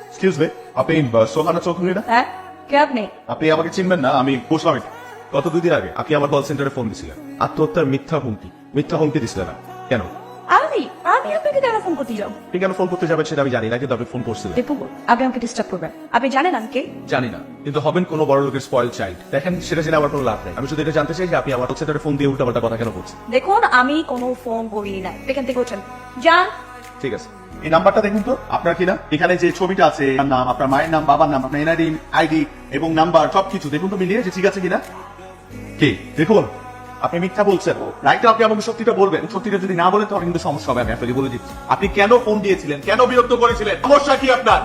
Excuse me, আপনি সোহানা চৌধুরী না? হ্যাঁ, কে আপনি? আপনি আমাকে চিনবেন না, আমি বসলাম এটা। গত 2 দিন আগে আপনি আমার কল সেন্টারে ফোন দিছিলেন, আত্মহত্যার মিথ্যা হুমকি দিছিলেন। কেন? আমি আপনাকে কেন ফোন করতে যাব? আপনি কেন ফোন করতে যাবেন সেটা আমি জানি না, কিন্তু আপনি ফোন করছিলেন। দীপু, আপনি আমাকে ডিস্টার্ব করবেন। আপনি জানেন আমি কে? জানি না, কিন্তু হবেন কোনো বড় লোকের স্পয়েল চাইল্ড। দেখেন, সেটা জেনে আমার কোনো লাভ নেই। আমি শুধু এটা জানতে চাই যে আপনি আমার কল সেন্টারে ফোন দিয়ে উল্টাপাল্টা কথা কেন বলছেন। দেখুন, আমি কোনো ফোন করি না। এখান থেকে ওঠেন, যান। ঠিক আছে, এই নাম্বারটা দেখুন তো আপনার কিনা। এখানে যে ছবিটা আছে, আপনার নাম, আপনার মায়ের নাম, বাবার নাম, আপনার এনআইডি আইডি এবং নাম্বার সবকিছু দেখুন তো মিলিয়ে যে ঠিক আছে কিনা। কি দেখুন, আপনি মিথ্যা বলছেন। রাইট, আপনি আমাকে সত্যিটা বলবেন। সত্যিটা যদি না বলেন তাহলে কিন্তু সমস্যা হবে। আমি আপনাকে বলে দিচ্ছি, আপনি কেন ফোন দিয়েছিলেন, কেন বিরক্ত করেছিলেন, সমস্যা কি আপনার?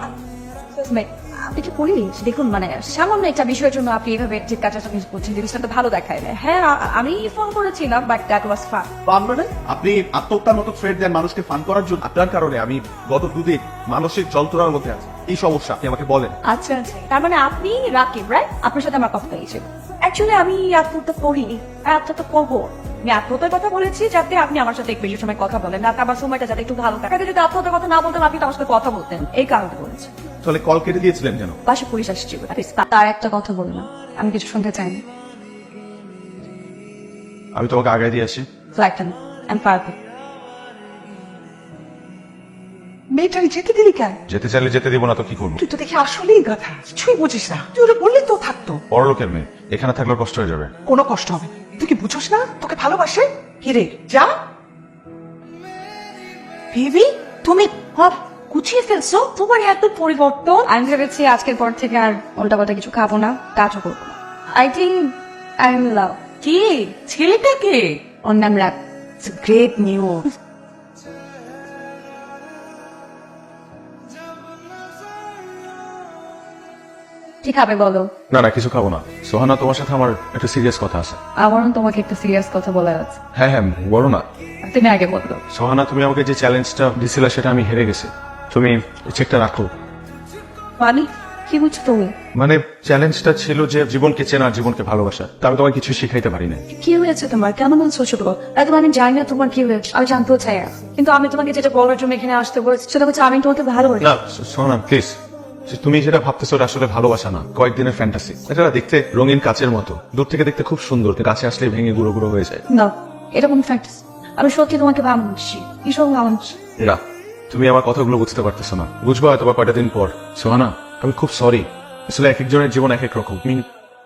আপনি কি করিস? দেখুন, মানে সামান্য একটা বিষয়ের জন্য আপনি এইভাবে চিৎকার চেঁচামেচি করছেন, জিনিসটা তো ভালো দেখায় না। হ্যাঁ, আমি ফোন করেছিলাম, but that was fun. Fun মানে আপনি আত্মহত্যার মতো থ্রেট দেন মানুষকে ফান করার জন্য। আপনার কারণে আমি গত 2 দিন মানসিক যন্ত্রণার মধ্যে আছি। এই সমস্যা, আপনি আমাকে বলেন। আচ্ছা আচ্ছা, তার মানে আপনি রাকিব, রাইট? আপনার সাথে আমার কথা হয়েছে। অ্যাকচুয়ালি আমি আত্মহত্যা করিনি, আত্মহত্যা করবো। আমি আত্মহত্যার কথা বলেছি যাতে আপনি আমার সাথে একটু বেশি সময় কথা বলেন, না আমার সময়টা যাতে একটু ভালো থাকে। যদি আত্মহত্যার কথা না বলতেন, আপনি তো আমার সাথে কথা বলতেন, এই কারণে বলেছি। তাহলে কল কেটে দিয়েছিলেন কেন? বাসা পুলিশ আসছে, তার একটা কথা বললাম, আমি কিছু শুনতে চাইনি। আমি তোমাকে আগে দিয়ে আসি। ফ্লাইটটা আমি পারবো। মেয়েটাকে যেতে দিলি কেন? যেতে চাইলে যেতে দিব না তো কি করবো? তুই তো দেখি আসলেই গাধা, কিছুই বুঝিস না। তুই ওরা বললে তো থাকতো। বড় লোকের মেয়ে, এখানে থাকলে কষ্ট হয়ে যাবে। কোনো কষ্ট হবে না। তুই কি বুঝোস না তোকে ভালোবাসে? হিরে যা। বেবি, তুমি গুছিয়ে ফেলছো, তোমার এত পরিবর্তন। আমি ভেবেছি আজকের পর থেকে আর উল্টাপাল্টা কিছু খাবো না, কাজও করবো না। I think I am love. কি ছেলেটাকে? ওর নাম রাখ। Great news. কি খাবে বলো? না না, কিছু খাবো না। সোহানা, তোমার সাথে আমার একটা সিরিয়াস কথা আছে। আমারও তোমাকে একটা সিরিয়াস কথা বলার আছে। হ্যাঁ হ্যাঁ, বলো না। তুমি আগে বলো। সোহানা, তুমি আমাকে যে চ্যালেঞ্জটা দিছিলে সেটা আমি হেরে গেছি। তুমি চেকটা রাখো। মানে কি বুঝছো তুমি? মানে চ্যালেঞ্জটা ছিল যে জীবনকে চেনা, জীবনকে ভালোবাসা। তা আমি তোমাকে কিছু শিখাইতে পারি না। কি হয়েছে তোমার? কেন বলছো ছোট? একদম আমি জানি না তোমার কি হয়েছে, আমি জানতেও চাই না। কিন্তু আমি তোমাকে যেটা বলার জন্য এখানে আসতে বলেছি সেটা হচ্ছে আমি তোমাকে ভালোবাসি। না সোহানা, প্লিজ, তুমি যেটা ভাবতেছো ওটা আসলে ভালোবাসা না, কয়েকদিনের ফ্যান্টাসি। এটা দেখতে রঙিন কাচের মতো, দূর থেকে দেখতে খুব সুন্দর, কাছে আসলে ভেঙে গুঁড়ো গুঁড়ো হয়ে যায়। না, এটা কোনো ফ্যাক্টস। আমি সত্যি তোমাকে ভালোবাসি, ভীষণ ভালোবাসি। না, তুমি আমার কথাগুলো বুঝতে পারতেছো না। বুঝবো হয়তো বা কয়টা দিন পর। সোহানা, আমি খুব সরি। আসলে এক একজনের জীবন এক এক রকম।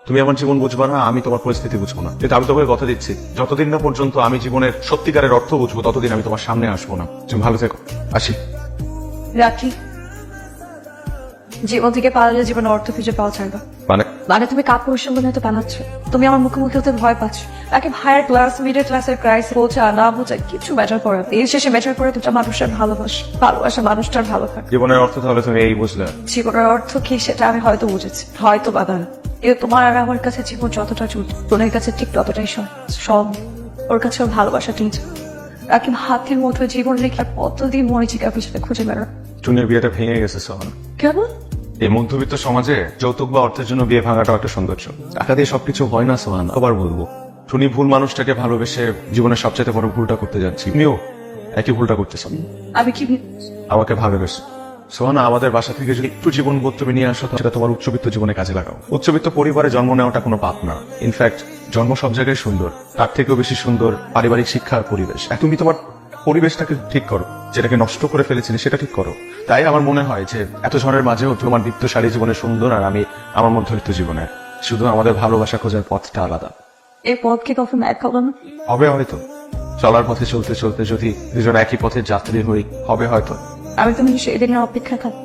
তুমি আমার জীবন বুঝবা না, আমি তোমার পরিস্থিতি বুঝবো না। কিন্তু আমি তোমাকে কথা দিচ্ছি, যতদিন না পর্যন্ত আমি জীবনের সত্যিকারের অর্থ বুঝবো ততদিন আমি তোমার সামনে আসবো না। তুমি ভালো থেকো, আসি। রাখি। জীবন থেকে পালালে জীবনের অর্থ খুঁজে পাওয়া যায় না। মানে তুমি কাপুরুষের মনে হতে পালাচ্ছ। তুমি আমার মুখোমুখি হতে ভয় পাচ্ছ। তাকে হায়ার ক্লাস, মিডল ক্লাসের ক্রাইস বোঝা না বোঝা কিছু ম্যাটার করে। এর শেষে ম্যাটার করে দুটা মানুষের ভালোবাসা মানুষটার ভালো থাকে। জীবনের অর্থ তাহলে তুমি এই বুঝলে? জীবনের অর্থ কি সেটা আমি হয়তো বুঝেছি, হয়তো বাধা। কিন্তু তোমার আর আমার কাছে জীবন যতটা জরুরি, তোর কাছে ঠিক ততটাই সব। ওর কাছে ওর ভালোবাসা ঠিক রাকিব হাতের মতো জীবন রেখে কতদিন মরিচিকা পিছনে খুঁজে বেড়া। টুনির বিয়েটা ভেঙে গেছে সোহানা। কেন? এই মধ্যবিত্ত সমাজে যৌতুক বা অর্থের জন্য বিয়ে ভাঙাটাও একটা সৌন্দর্য। টাকা দিয়ে সবকিছু হয় না সোহানা। আবার বলবো, টুনি ভুল মানুষটাকে ভালোবেসে জীবনের সবচেয়ে বড় ভুলটা করতে যাচ্ছি। তুমিও একই ভুলটা করতেছ। আমি কি আমাকে ভালোবেসে সোহানা, আমাদের বাসা থেকে যদি একটু জীবনবোধ তুমি নিয়ে আসো, সেটা তোমার উচ্চবিত্ত জীবনে কাজে লাগাও। উচ্চবিত্ত পরিবারে জন্ম নেওয়াটা কোনো পাপ না। ইনফ্যাক্ট জন্ম সব জায়গায় সুন্দর, তার থেকেও বেশি সুন্দর পারিবারিক শিক্ষা আর পরিবেশ। তুমি তোমার পরিবেশটাকে ঠিক করো, যেটাকে নষ্ট করে ফেলেছিলে সেটা ঠিক করো। তাই আমার মনে হয় যে এত ঝড়ের মাঝেও তোমার দীপ্তশালী জীবনে সুন্দর, আর আমি আমার মধ্যবিত্ত জীবনে। শুধু আমাদের ভালোবাসা খোঁজার পথটা আলাদা। এই পথ কি কখনো এক হবে না? হবে হয়তো, চলার পথে চলতে চলতে যদি দুজন একই পথের যাত্রী হই, হবে হয়তো। আমি তুমি সেদিনের অপেক্ষা থাকি।